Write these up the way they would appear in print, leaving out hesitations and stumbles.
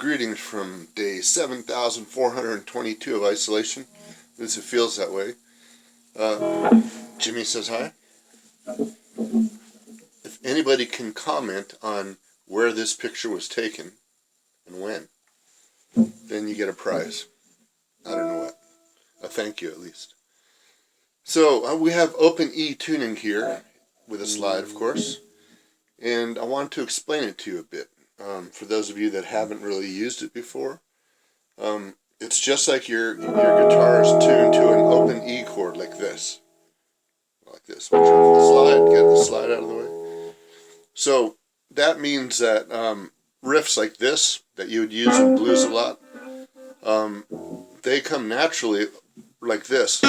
Greetings from day 7,422 of isolation. At least it feels that way. Jimmy says hi. If anybody can comment on where this picture was taken and when, then you get a prize. I don't know what. A thank you at least. So we have open E tuning here with a slide, of course, and I want to explain it to you a bit. For those of you that haven't really used it before, it's just like your guitar is tuned to an open E chord like this. Like this. Watch out for the slide. Get the slide out of the way. So that means that riffs like this, that you would use in blues a lot, they come naturally like this.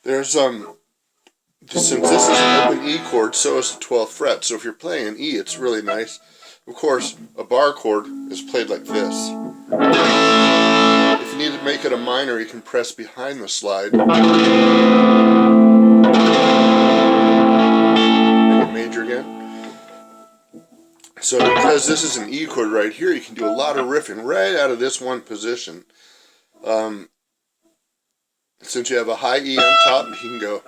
There's since this is an open E chord, so is the 12th fret. So if you're playing an E, it's really nice. Of course, a bar chord is played like this. If you need to make it a minor, you can press behind the slide. Make it major again. So because this is an E chord right here, you can do a lot of riffing right out of this one position. Since you have a high E on top, you can go.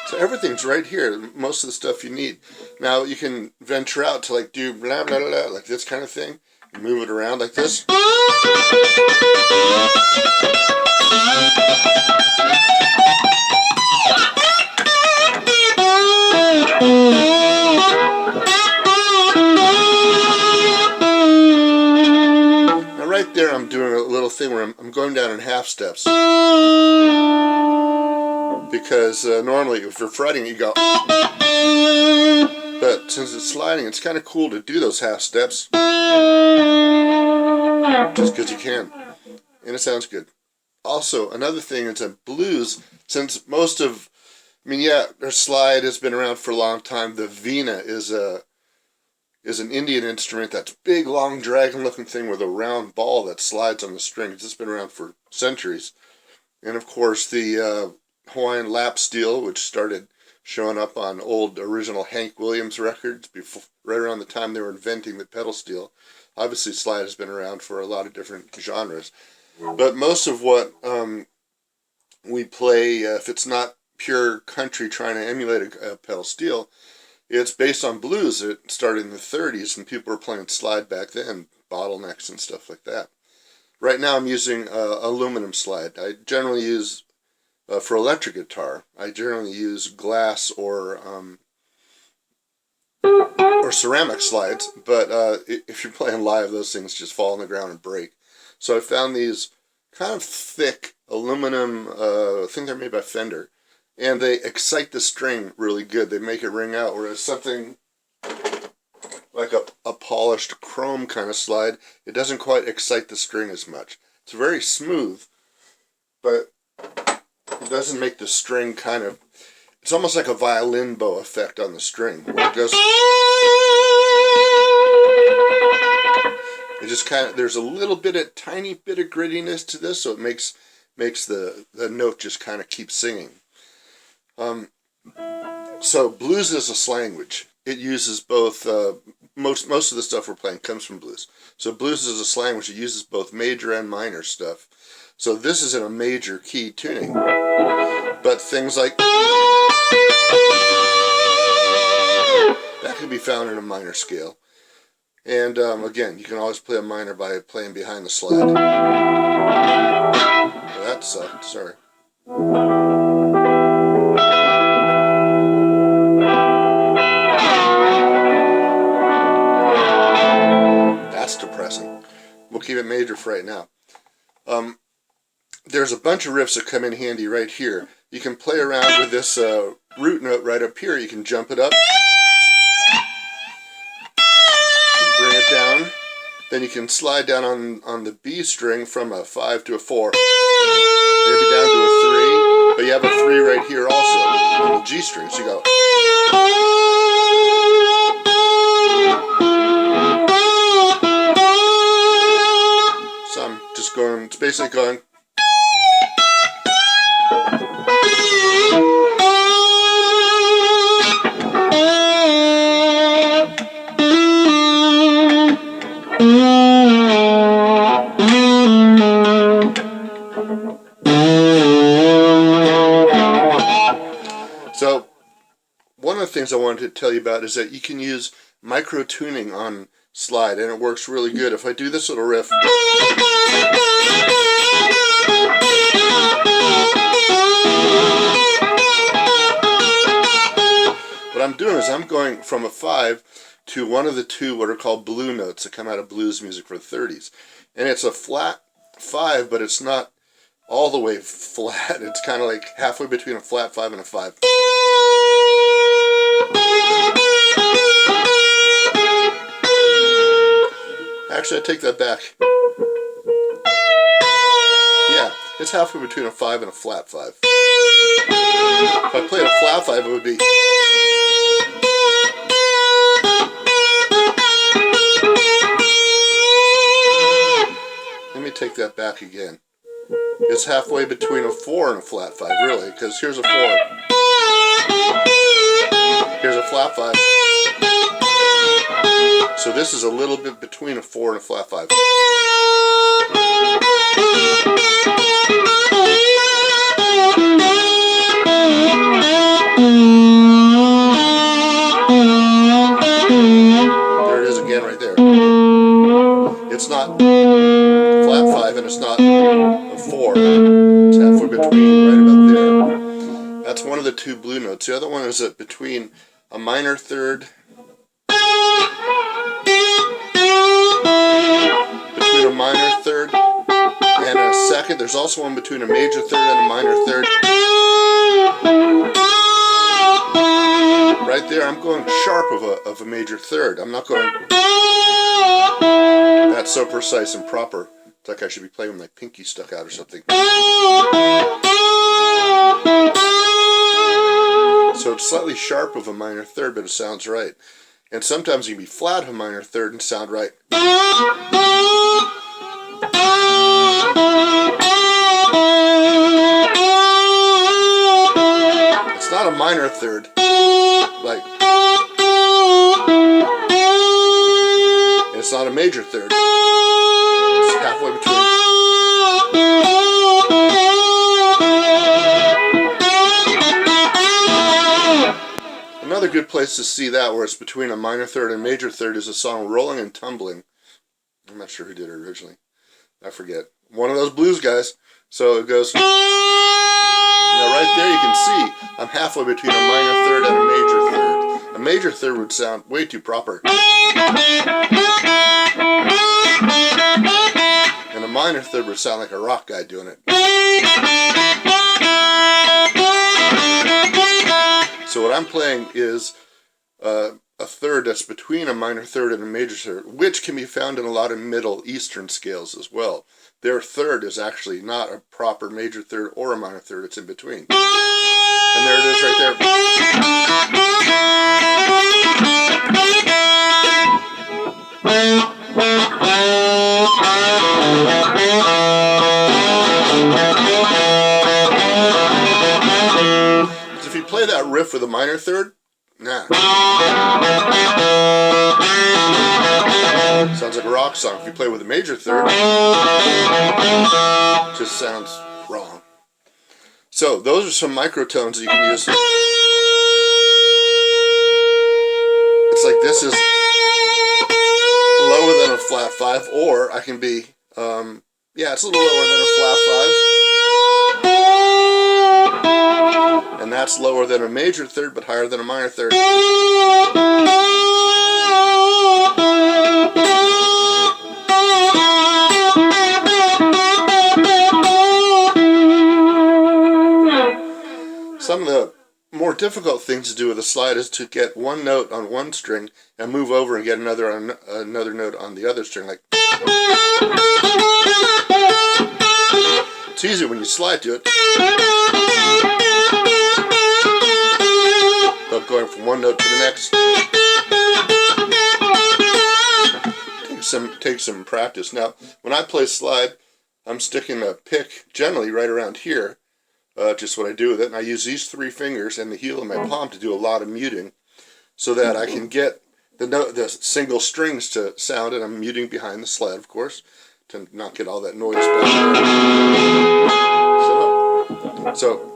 So everything's right here, most of the stuff you need. Now you can venture out to like do blah blah blah, like this kind of thing, and move it around like this. Now right there I'm doing a little thing where I'm going down in half steps. Because normally if you're fretting you go, but since it's sliding, it's kind of cool to do those half steps just because you can, and it sounds good. Also, another thing is that blues, since most of, I mean, yeah, their slide has been around for a long time. The vina is an Indian instrument, that's big, long, dragon-looking thing with a round ball that slides on the strings. It's been around for centuries. And of course, the Hawaiian lap steel, which started showing up on old original Hank Williams records before, right around the time they were inventing the pedal steel. Obviously, slide has been around for a lot of different genres. But most of what we play, if it's not pure country trying to emulate a pedal steel, it's based on blues. It started in the 30s, and people were playing slide back then, bottlenecks and stuff like that. Right now I'm using aluminum slide. I generally use, for electric guitar, I generally use glass or ceramic slides, but if you're playing live, those things just fall on the ground and break. So I found these kind of thick aluminum, I think they're made by Fender, and they excite the string really good. They make it ring out, whereas something like a polished chrome kind of slide, it doesn't quite excite the string as much. It's very smooth, but it doesn't make the string kind of, it's almost like a violin bow effect on the string, where it goes, it just kind of, there's a little bit, a tiny bit of grittiness to this, so it makes the note just kind of keep singing. So blues is a slanguage. It uses both, most of the stuff we're playing comes from blues. So blues is a slanguage. It uses both major and minor stuff. So this is in a major key tuning. But things like that can be found in a minor scale. And again, you can always play a minor by playing behind the slide. Well, that sucked, sorry. That's depressing. We'll keep it major for right now. There's a bunch of riffs that come in handy right here. You can play around with this root note right up here. You can jump it up, bring it down, then you can slide down on the B string from a 5 to a 4, maybe down to a 3, but you have a 3 right here also on the G string, so you go. So I'm just going, it's basically going. So one of the things I wanted to tell you about is that you can use micro-tuning on slide, and it works really good. If I do this little riff, what I'm doing is I'm going from a 5 to one of the two what are called blue notes that come out of blues music for the 30s. And it's a flat 5, but it's not all the way flat. It's kind of like halfway between a flat 5 and a 5. Actually, I take that back. Yeah, it's halfway between a 5 and a flat 5. If I played a flat 5, it would be. Let me take that back again. It's halfway between a 4 and a flat 5, really, because here's a 4. Here's a flat 5. So this is a little bit between a 4 and a flat 5. There it is again right there. It's not flat 5 and it's not a 4. It's halfway between, right about there. That's one of the two blue notes. The other one is between a minor third, between a minor third and a second. There's also one between a major third and a minor third. Right there, I'm going sharp of a major third. I'm not going. That's so precise and proper. It's like I should be playing with my pinky stuck out or something. So it's slightly sharp of a minor third, but it sounds right. And sometimes you can be flat of a minor third and sound right. It's not a minor third, like, and it's not a major third. It's halfway between. Another good place to see that, where it's between a minor third and major third, is the song Rolling and Tumbling. I'm not sure who did it originally. I forget. One of those blues guys. So it goes. Now right there you can see I'm halfway between a minor third and a major third. A major third would sound way too proper. And a minor third would sound like a rock guy doing it. So what I'm playing is a third that's between a minor third and a major third, which can be found in a lot of Middle Eastern scales as well. Their third is actually not a proper major third or a minor third, it's in between. And there it is right there. So if you play that riff with a minor third, nah. Sounds like a rock song. If you play with a major third, it just sounds wrong. So those are some microtones that you can use. It's like this is lower than a flat 5, or I can be, yeah, it's a little lower than a flat 5. And that's lower than a major third, but higher than a minor third. Some of the more difficult things to do with a slide is to get one note on one string and move over and get another note on the other string, like. It's easier when you slide to it. But going from one note to the next takes some practice. Now, when I play slide, I'm sticking a pick generally right around here. Just what I do with it. And I use these 3 fingers and the heel of my palm to do a lot of muting, so that I can get the single strings to sound, and I'm muting behind the slide, of course, to not get all that noise back there. So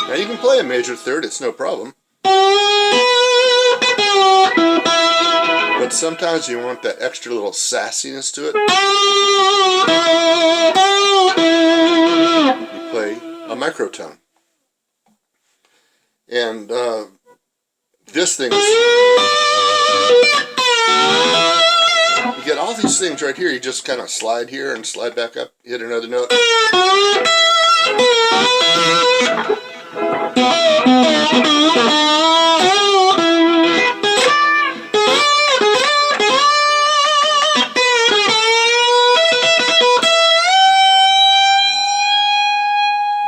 now you can play a major third, it's no problem. But sometimes you want that extra little sassiness to it. You play a microtone. And this thing is... You get all these things right here. You just kind of slide here and slide back up, hit another note.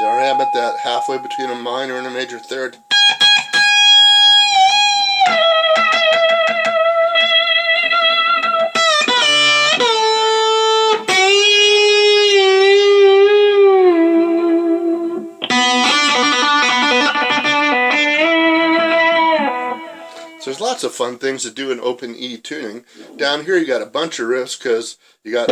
There I am at that halfway between a minor and a major third. So there's lots of fun things to do in open E tuning. Down here you got a bunch of riffs, because you got...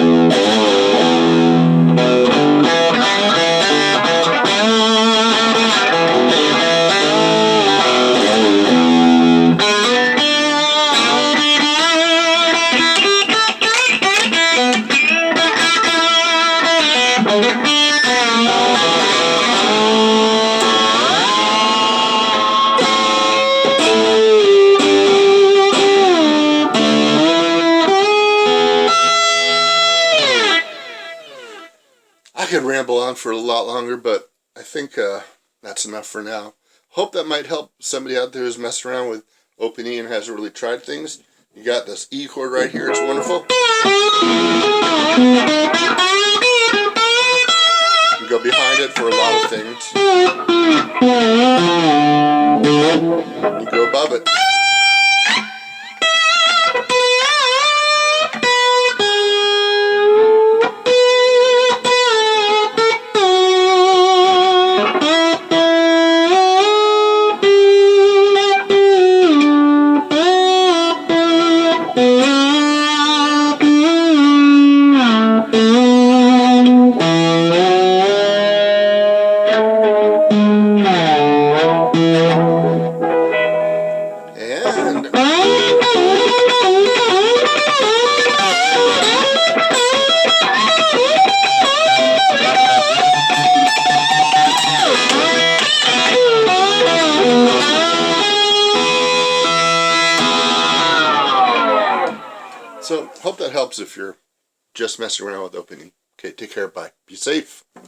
I could ramble on for a lot longer, but I think that's enough for now. Hope that might help somebody out there who's messing around with open E and hasn't really tried things. You got this E chord right here, it's wonderful. You can go behind it for a lot of things. You go above it. So, hope that helps if you're just messing around with opening. Okay, take care, bye. Be safe.